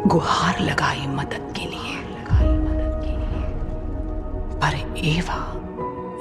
गुहार लगाई मदद के लिए, पर एवा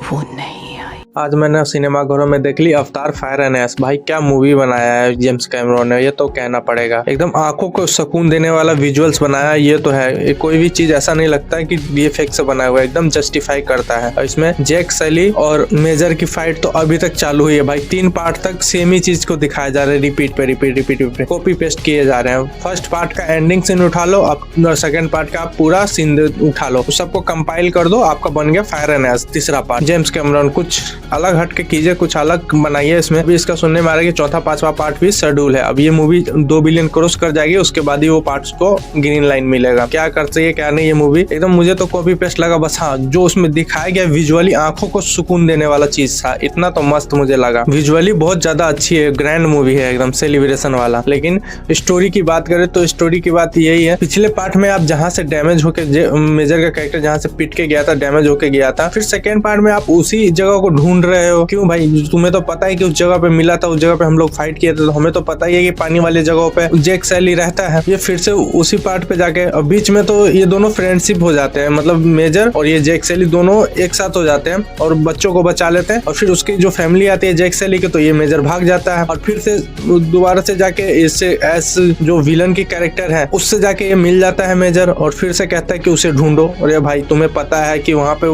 वो नहीं आई। आज मैंने सिनेमाघरों में देख ली अवतार फायर एंड एस। भाई क्या मूवी बनाया है जेम्स कैमरॉन ने, ये तो कहना पड़ेगा। एकदम आंखों को सुकून देने वाला विजुअल्स बनाया, ये तो है। कोई भी चीज ऐसा नहीं लगता है कि वीएफएक्स से बनाया हुआ है, एकदम जस्टिफाई करता है। और इसमें जैक सली और मेजर की फाइट तो अभी तक चालू हुई है भाई। 3 पार्ट तक सेम ही चीज को दिखाया जा रहा है, रिपीट पे रिपीट कॉपी पेस्ट किए जा रहे हैं। फर्स्ट पार्ट का एंडिंग सीन उठा लो और सेकंड पार्ट का पूरा सीन उठा लो, सबको कंपाइल कर दो, आपका बन गया फायर एंड एस तीसरा पार्ट। जेम्स कैमरॉन कुछ अलग हट के कीजिए, कुछ अलग बनाइए इसमें। अभी इसका सुनने में आ रहा है कि चौथा 5वां पार्ट भी शेड्यूल है। अब ये मूवी 2 बिलियन क्रॉस कर जाएगी, उसके बाद ही वो पार्ट्स को ग्रीन लाइन मिलेगा। क्या करते है क्या नहीं ये मूवी, एकदम मुझे तो कॉपी पेस्ट लगा। बस हाँ, जो उसमें दिखाया गया विजुअली आंखों को सुकून देने वाला चीज था, इतना तो मस्त मुझे लगा। विजुअली बहुत ज्यादा अच्छी है, ग्रैंड मूवी है, एकदम सेलिब्रेशन वाला। लेकिन स्टोरी की बात करें तो स्टोरी की बात यही है, पिछले पार्ट में आप जहाँ से डैमेज होके मेजर का कैरेक्टर जहाँ से पिट के गया था, डैमेज होके गया था, फिर सेकेंड पार्ट में आप उसी जगह को ढूंढ रहे हो। क्यों भाई, तुम्हें तो पता है कि उस जगह पे मिला था, उस जगह पे हम लोग फाइट किए थे, तो हमें तो पता ही है कि पानी वाली जगहों पे जैक सैली रहता है। ये फिर से उसी पार्ट पे जाके, और बीच में तो ये दोनों फ्रेंडशिप हो जाते हैं, मतलब मेजर और ये जैक सैली दोनों एक साथ हो जाते हैं और बच्चों को बचा लेते हैं। और फिर उसकी जो फैमिली आती है जैक सैली के, तो ये मेजर भाग जाता है और फिर से दोबारा से जाके इससे एस जो विलन की कैरेक्टर है उससे जाके ये मिल जाता है मेजर, और फिर से कहता है कि उसे ढूंढो। और ये भाई तुम्हें पता है कि वहां पे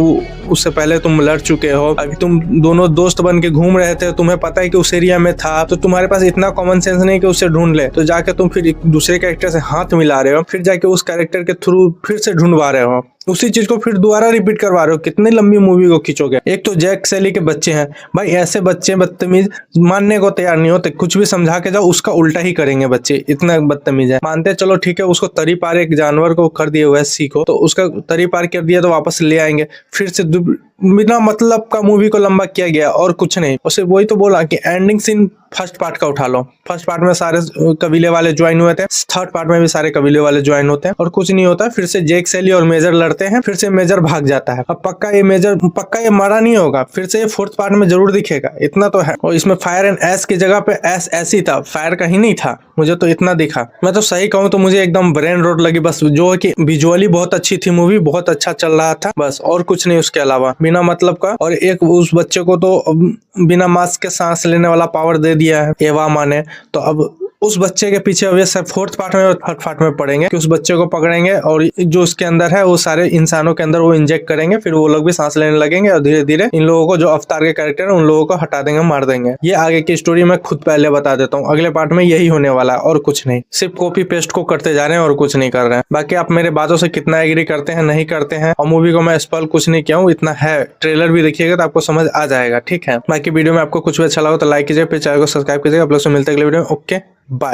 उससे पहले तुम लड़ चुके हो, अभी तुम दोनों दोस्त बन के घूम रहे थे, तुम्हें पता है कि उस एरिया में था, तो तुम्हारे पास इतना कॉमन सेंस नहीं कि उसे ढूंढ ले। तो जाके तुम फिर एक दूसरे कैरेक्टर से हाथ मिला रहे हो, फिर जाके उस कैरेक्टर के थ्रू फिर से ढूंढवा रहे हो, उसी चीज को फिर दोबारा रिपीट करवा रहे हो। कितनी लंबी मूवी को खींचोगे। एक तो जैक सैली के बच्चे हैं भाई, ऐसे बच्चे बदतमीज मानने को तैयार नहीं होते, कुछ भी समझा के जाओ उसका उल्टा ही करेंगे बच्चे, इतना बदतमीज है। मानते चलो ठीक है, उसको तरी पार एक जानवर को कर दिए हुए सीखो, तो उसका तरी पार कर दिया तो वापस ले आएंगे। फिर से बिना मतलब का मूवी को लंबा किया गया और कुछ नहीं। उसे वही तो बोला कि एंडिंग सीन फर्स्ट पार्ट का उठा लो। फर्स्ट पार्ट में सारे कबीले वाले ज्वाइन हुए थे, थर्ड पार्ट में भी सारे कबीले वाले ज्वाइन होते हैं और कुछ नहीं होता। फिर से जैक सैली और मेजर लड़ते हैं, फिर से मेजर भाग जाता है। अब पक्का ये मरा नहीं होगा, फिर से ये फोर्थ पार्ट में जरूर दिखेगा, इतना तो है। और इसमें फायर एंड एस की जगह पे एस ऐसी था, फायर कहीं नहीं था, मुझे तो इतना दिखा। मैं तो सही कहूँ तो मुझे एकदम ब्रेन रोड लगी बस, जो है कि विजुअली बहुत अच्छी थी मूवी, बहुत अच्छा चल रहा था बस, और कुछ नहीं उसके अलावा, बिना मतलब का। और एक उस बच्चे को तो बिना मास्क के सांस लेने वाला पावर दे दिया है एवा माँ ने, तो अब उस बच्चे के पीछे अब ये सब फोर्थ पार्ट में और थर्ड पार्ट में पड़ेंगे कि उस बच्चे को पकड़ेंगे और जो उसके अंदर है वो सारे इंसानों के अंदर वो इंजेक्ट करेंगे, फिर वो लोग भी सांस लेने लगेंगे और धीरे धीरे इन लोगों को, जो अवतार के कैरेक्टर है, उन लोगों को हटा देंगे, मार देंगे। ये आगे की स्टोरी मैं खुद पहले बता देता हूँ, अगले पार्ट में यही होने वाला है और कुछ नहीं। सिर्फ कॉपी पेस्ट को करते जा रहे हैं और कुछ नहीं कर रहे हैं। बाकी आप मेरे बातों से कितना एग्री करते हैं नहीं करते हैं, और मूवी को मैं स्पॉइल कुछ नहीं किया हूँ, इतना है, ट्रेलर भी देखिएगा तो आपको समझ आ जाएगा। ठीक है, बाकी वीडियो में आपको कुछ भी अच्छा लगा तो लाइक कीजिए, फिर चैनल को सब्सक्राइब कीजिएगा। आप लोग से मिलते हैं अगले वीडियो में। Okay bye.